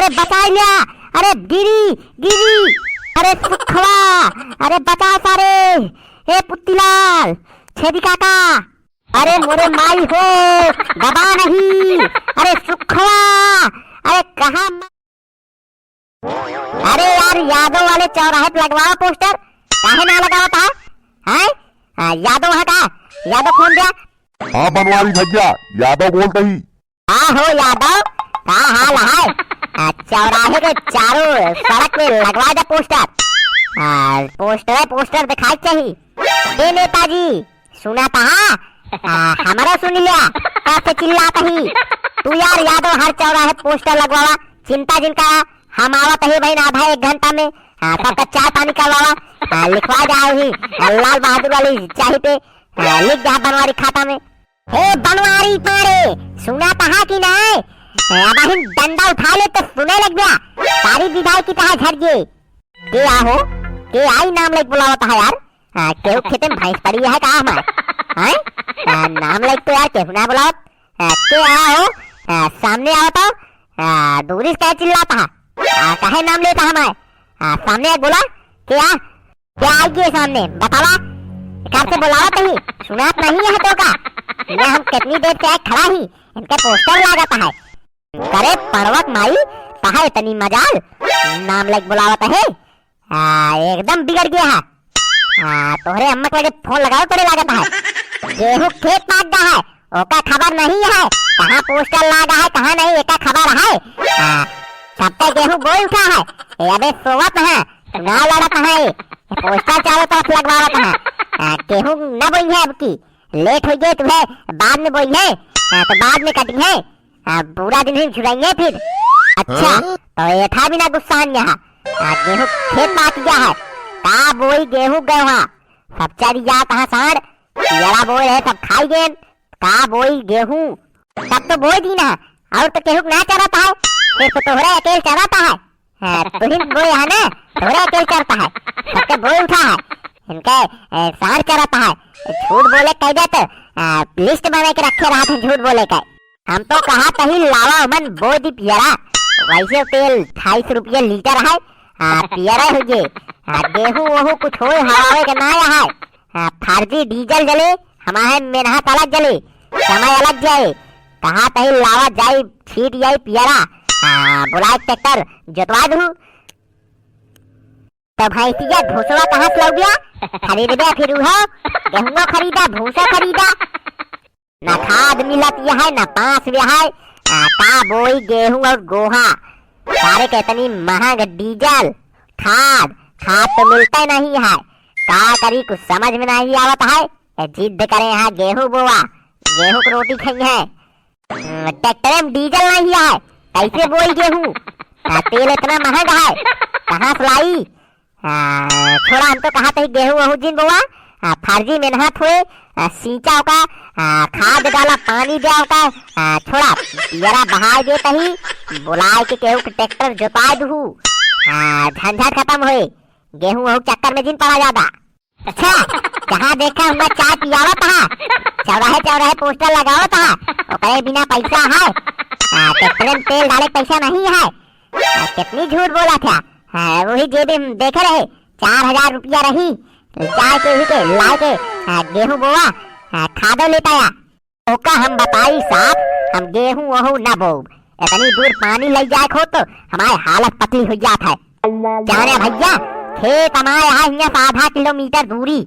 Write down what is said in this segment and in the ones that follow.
अरे बचा लिया, अरे गिरी गिरी, अरे सुखवा, अरे बचा सारे, हे पुत्तीलाल, छेदी काका, अरे मोरे माई हो, दबा नहीं, अरे सुखवा, अरे कहाँ, अरे यार यादव वाले चौराहे पे लगवाओ पोस्टर, काहे ना लगाओ था, हैं? यादव है का, यादव फोन दिया। हाँ बनवारी भैया, यादव बोलते ही। हाँ हो यादव, का हाल है? चौराहे के चारों सड़क पे लगवा दे पोस्टर, पोस्टर दिखाई चाहिए। ए नेताजी सुना था, हमारा सुन लिया, कैसे चिल्लाता ही तू यार यादव हर चौराहे पोस्टर लगवावा, चिंता जिनका हम आवत ही भाई आधा एक घंटा में सबका चाय पानी करवावा, लिखवा जाओ ही लाल बहादुर वाली चाही पे लिख जा बनवारी खाता में। हे बनवारी पारे सुना कहा कि नहीं, अब हम डंडा उठा ले तो सुने लग गया, सारी विधाई की तरह झड़ गए। के आहो, के आई नाम लेके बुलावता है यार, केहू खेते में भैंस पड़ी है कहा हमारे, हैं? नाम लेके तो यार केहू ना बुलाओ, के आओ, सामने आओ तो दूरी से चिल्लाता है, कहे नाम लेता हमारे, सामने बोला क्या क्या आइए सामने बतावा, घर से बुलावा तो ही सुनात नहीं है तो का, ये हम कितनी देर से खड़ा ही इनके पोस्टर लागत है, करे पर्वत माई कहा इतनी मजाल, नाम लेके बुलावत है, एकदम बिगड़ गया है, तोहरे अम्मा को फोन लगाओ तोरे लागत है, गेहूं खेत पाक गया है, ओका खबर नहीं है, कहाँ पोस्टर लागा है कहाँ नहीं एका खबर है, सबका गेहूं बोई उठा है, अबे सोवत है, ना लड़त है, पोस्टर चारों तरफ लगवावत है, गेहूं न बोई है अब की, लेट हो गए तुम्हें, बाद में बोई है, तो बाद में कटी है, पूरा दिन ही छुड़ाएंगे फिर। अच्छा तो ये था बिना गुस्सा यहाँ, गेहूं खेत पाक गया है, का बोई गेहूं गया, सब चली जा कहाँ साढ़, यरा बोई है सब खाई गए, का बोई गेहूं, सब तो बोई दी ना, और तो गेहूं ना चराता है, सिर्फ तोहरे अकेले चराता है, तुहिन बोई है ना, तोहरे अकेले चरता है, सबके बोई उठा है, इनके साढ़ चराता है, झूठ बोले कह देते, लिस्ट बना के रखे रहा थे झूठ बोले का, हम तो कहा कहीं लावा मन बो दी पियरा, वैसे तेल 250 रुपये लीटर है, पियरा हो गए, गेहूं वहू कुछ हो हवावे के ना है, फर्जी डीजल जले, हमारे मेहनत अलग जले, समय अलग जाए, कहा कहीं लावा जाए छीट जाए पियरा, बुलाए ट्रैक्टर जोतवा दूं, तो भैंसिया भूसवा कहाँ से लग गया, खरीदे फिर हो, गेहूं खरीदा भूसा खरीदा, न खाद मिलत है न पास है, का बोई गेहूं और गोहा, सारे कितनी महंग डीजल खाद, खाद तो मिलता नहीं है, का करी कुछ समझ में नहीं आवत है, जिद करे यहाँ गेहूं बोआ, गेहूं की रोटी खाई है, ट्रैक्टर में डीजल नहीं है, कैसे बोई गेहूं, तेल इतना महंगा है, कहाँ से लाई, थोड़ा हम तो कहा था गेहूं वहू जिन बोआ, फर्जी मेहनत हुए, सींचा का, खाद डाला पानी दिया का, थोड़ा जरा बहा देता ही, बुलाए के गेहूं के ट्रैक्टर जोता दू, झंझट खत्म हुए, गेहूं वहू चक्कर में जिन पड़ा ज्यादा। अच्छा जहाँ देखा हम चाय पियावा था, चौराहे चौराहे पोस्टर लगाओ था, और बिना पैसा है, ट्रैक्टर में तेल डाले पैसा नहीं है, कितनी झूठ बोला था, वही जेब में देखे रहे, 4000 रुपया रही, चाय के ही के लाए के गेहूं बोआ, खादो ले पाया, ओका हम बताई साहब, हम गेहूं वहू न बो, इतनी दूर पानी ले जाए खो तो हमारे हालत पतली हो जाता है, जाने भैया खेत हमारे यहाँ से आधा किलोमीटर दूरी,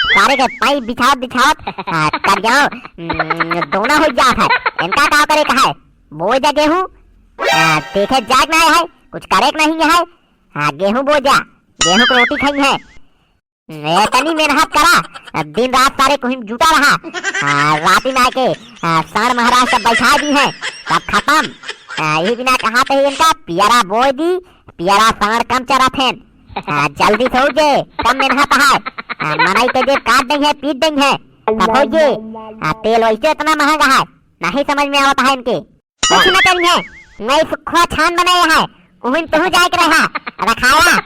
सारे के पाइप बिछावत कर जाओ, दोनों हो जाता है, इनका क्या करे कहा है, बो जा गेहूं, देखे जाग ना है, कुछ करे नहीं है, गेहूं बो जा, गेहूं की रोटी खाई है, इतनी मेहनत करा, दिन रात सारे कुहिम जुटा रहा, रात में आके सार महाराज सब बैठा दी है, सब खत्म, यही बिना कहा तो इनका पियरा बोई दी, पियरा सार कम चरा थे, जल्दी से हो जे, कम मेहनत है, मनाई के जेब काट देंगे पीट देंगे, सब हो जे, तेल वैसे इतना महंगा है, नहीं समझ में आता है इनके, कुछ न करेंगे, नई सुखा छान बनाए है, कुहिम तो जाए के रहा, रखाया,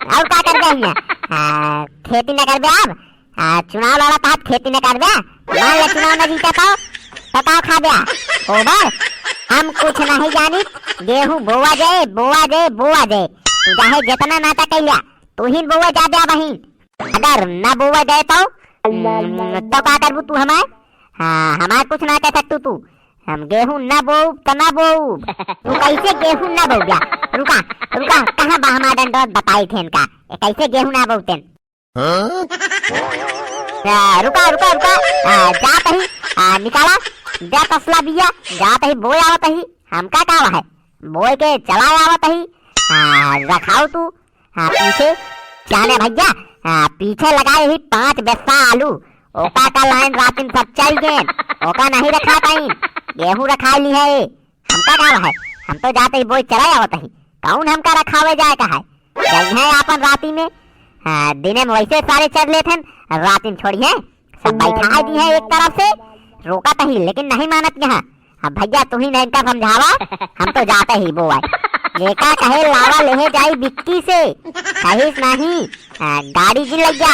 और क्या कर गई है, खेती न कर बे अब, चुनाव लड़ा था खेती न कर बे, मान ले चुनाव न जीता तो बताओ खा दिया, ओवर, हम कुछ नहीं जानी। गेहूं बोआ जाए बोआ जाए बोआ जाए, तू चाहे जितना नाटक कैलिया तू ही बोआ जा दे बहिन। अगर न बोआ जाए तो का करबू तू हमारे? हाँ हमारे कुछ ना कह सकतू तू। हम गेहूं न बोऊ तो न बोऊ। तू कैसे गेहूं न बोऊ गया? रुका रुका, कहाँ बा हमारा डंडोत बताई थे इनका कैसे गेहूं न बोते। रुका रुका रुका, जात ही निकाला जा तसला बिया, जात ही बोए आवत ही। हमका का है बोए के चला आवत ही। रखाओ तू पीछे जाने भैया, पीछे लगाए ही 5 बेस्ता आलू। ओका का लाइन रातिन सब चल गए, ओका नहीं रखा पाई। गेहूं रखा ली है, हमका का है? हम तो जाते ही बोए चला आवत ही। कौन हमका रखावे जाए का है? है अपन राती में दिने में वैसे सारे चढ़ लेते, रातिन छोड़िए सब बैठा दी है एक तरफ से। रोका ही लेकिन नहीं मानत यहाँ। अब भैया तू ही नहीं का समझावा, हम तो जाते ही बोआ। लेका कहे लावा ले जाई बिक्की से, कहिस नहीं गाड़ी जी लग जा।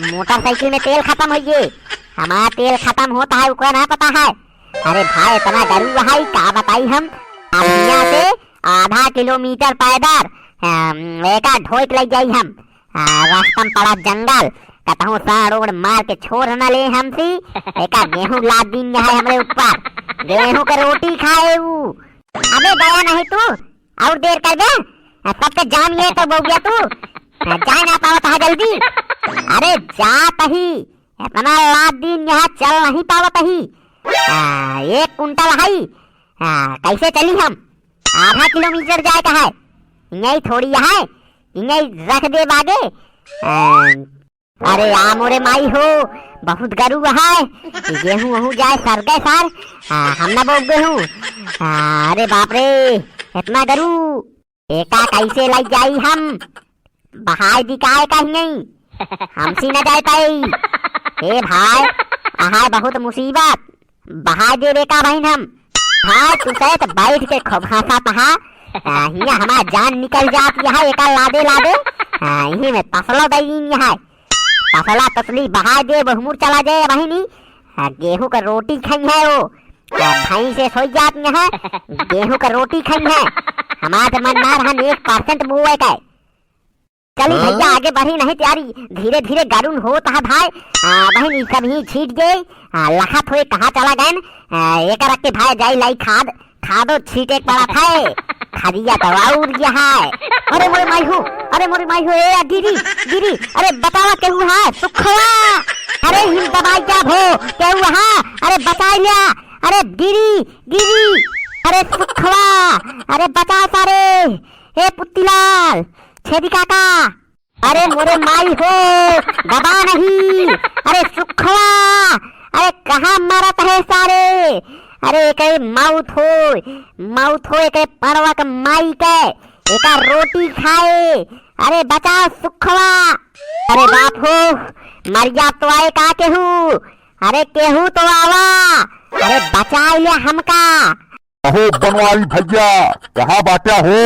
मोटरसाइकिल में तेल खत्म हो गए, हमारा तेल खत्म होता है उसका ना पता है। अरे भाई इतना डरू है का बताई हम। यहाँ से आधा किलोमीटर पैदल एक ढोक लग जाई हम। रास्ता में पड़ा जंगल, कहता सा रोड मार के छोड़ न ले हमसी। एक गेहूं लाद दिन है हमरे ऊपर, गेहूं के रोटी खाए ऊ। अबे दया नहीं तू और देर कर दे, सबके जान ये तो बोल गया तू जाए ना पावत है जल्दी। अरे जात ही इतना लाद दिन यहाँ चल नहीं पावत ही। 1 कुंटल है, कैसे चली हम? आधा किलोमीटर जाए का है, यही थोड़ी है, यही रख दे बागे। अरे आ मोरे माई हो बहुत गरू है, गेहूं वहू जाए सर गए सर, हम ना बोल गेहूं। अरे बाप रे इतना गरू एका कैसे लग जाई हम? बहाई दिखाए कहीं नहीं, हमसी न जाए पाई। हे भाई आहा बहुत मुसीबत, बहा दे बेका बहन हम। हाँ तू सहित बैठ के खूब हंसा तहा, यहाँ हमारा जान निकल जाती है। एका लादे लादे यही में तसला दई है, तसला तसली बहा दे बहुमुर चला जाए बहिनी। गेहूं का रोटी खाई है वो, भाई से सोई जाती है। गेहूं का रोटी खाई है, हमारा मन ना रहा 1% बुए का। चली भैया आगे बढ़ी नहीं तैयारी, धीरे धीरे गारून होता है भाई। बहन सब ही छीट गए, लखत हुए कहाँ चला गए। एक रख के भाई जाई लाई खाद, खादो छीटे पड़ा था, खदिया तो उड़ गया है। अरे मोरे माई हो, अरे मोरे माई हो, ए गिरी गिरी, अरे बतावा केहू है? सुखवा, अरे हिम दबाई क्या भो केहू है? अरे बचा लिया, अरे गिरी गिरी, अरे सुखवा, अरे बचा सारे। हे पुत्तीलाल छेदी काका, अरे मोरे माई हो दबा नहीं, अरे सुखवा, अरे कहाँ मरत है सारे? अरे कई माउथ हो एक परवा का माई के एक रोटी खाए। अरे बचा सुखवा, अरे बाप हो मर जा तो आए का केहू? अरे केहू तो आवा, अरे बचा लिया हमका। अहो बनवारी भैया कहाँ बाटा हो?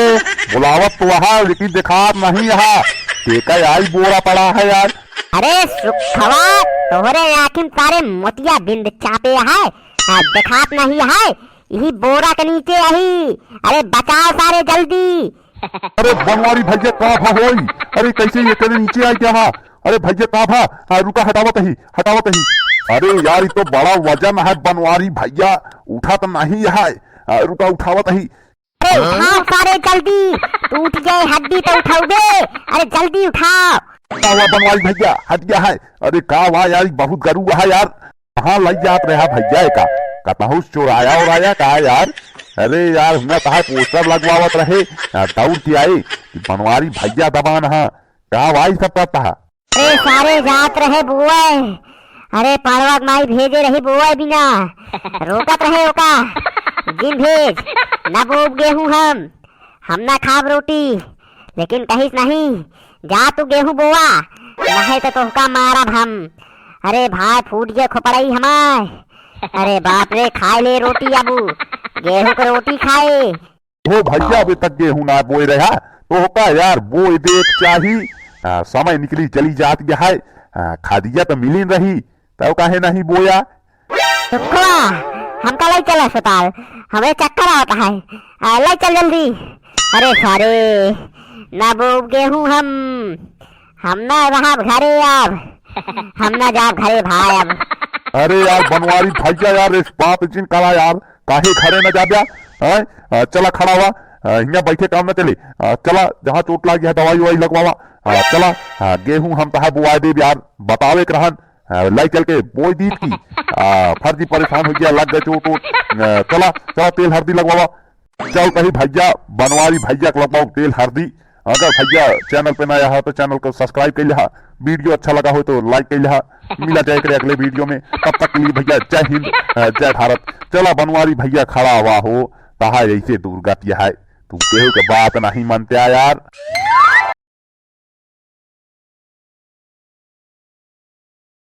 बुलावत तो वहाँ लेकिन दिखात नहीं यहाँ, टेका आई बोरा पड़ा है यार। अरे सुखवा तोहरे आखिर सारे मोतिया बिंद चापे है, दिखात नहीं है, यही बोरा के नीचे यही। अरे बचाओ सारे जल्दी। अरे बनवारी भैया कहाँ भा होई? अरे कैसे ये तेरे नीचे आई क्या? अरे भैया कहाँ भा? रुका हटावत ही हटावत ही। अरे यार ये तो बड़ा वजन है बनवारी भैया, उठा तो नहीं है, रुका उठावत ही। अरे उठाओ सारे जल्दी, टूट गए हड्डी तो उठाओ दे, अरे जल्दी उठाओ। क्या हुआ बनवारी भैया? हट गया है? अरे का हुआ यार बहुत गरू है यार, कहाँ लग जात रहा भैया का? कतहु चोराया और आया कहा यार? अरे यार हमने कहा पोस्टर लगवावत रहे, दौड़ के आई बनवारी भैया दबान है, क्या भाई सब करता है? अरे सारे जात रहे बुआई, अरे पारवा माई भेजे रही बुआई बिना रोकत रहे ओका। जिन भेज न बोब गेहूं हम ना खाब रोटी, लेकिन कहिस नहीं जा तू गेहूं बोआ, नहीं तो तोहका मारब हम। अरे भाई फूट गए खोपड़ाई हमार। अरे बाप रे खाए ले रोटी अबू, गेहूं की रोटी खाए। हो भैया अभी तक गेहूं ना बोए रहा तो का यार बोए देख चाही, समय निकली चली जाती है, खादिया तो मिली रही तो काहे नहीं बोया? हमका लाई चल अस्पताल, हमें चक्कर आता है। लाई चल जल्दी। अरे सारे ना बोब गेहूं हम ना रहा घरे अब, हम ना जा घरे भाई अब। अरे यार बनवारी भैया यार इस बात चिन करा यार, काहे घरे न जा ब्या। चला खड़ा हुआ, यहाँ बैठे काम न चले। चला जहाँ चोट लगी है दवाई ववाई लगवावा। चला गेहूं हम तहा बुआ दे यार, बतावे के रहन लाई चल के बोई दी थी। फर्जी परेशान हो गया, लग गए चोट वोट। चला चला तेल हल्दी लगवावा। चल कहीं भैया बनवारी भैया को लगवाओ तेल हल्दी। अगर भैया चैनल पे नया है तो चैनल को सब्सक्राइब कर लिया, वीडियो अच्छा लगा हो तो लाइक कर लिया। मिला जाए करे अगले वीडियो में, तब तक के लिए भैया जय हिंद जय भारत। चला बनवारी भैया खड़ा हुआ हो, तहा ऐसे दुर्गति है, तू केहू के बात नहीं मानते यार।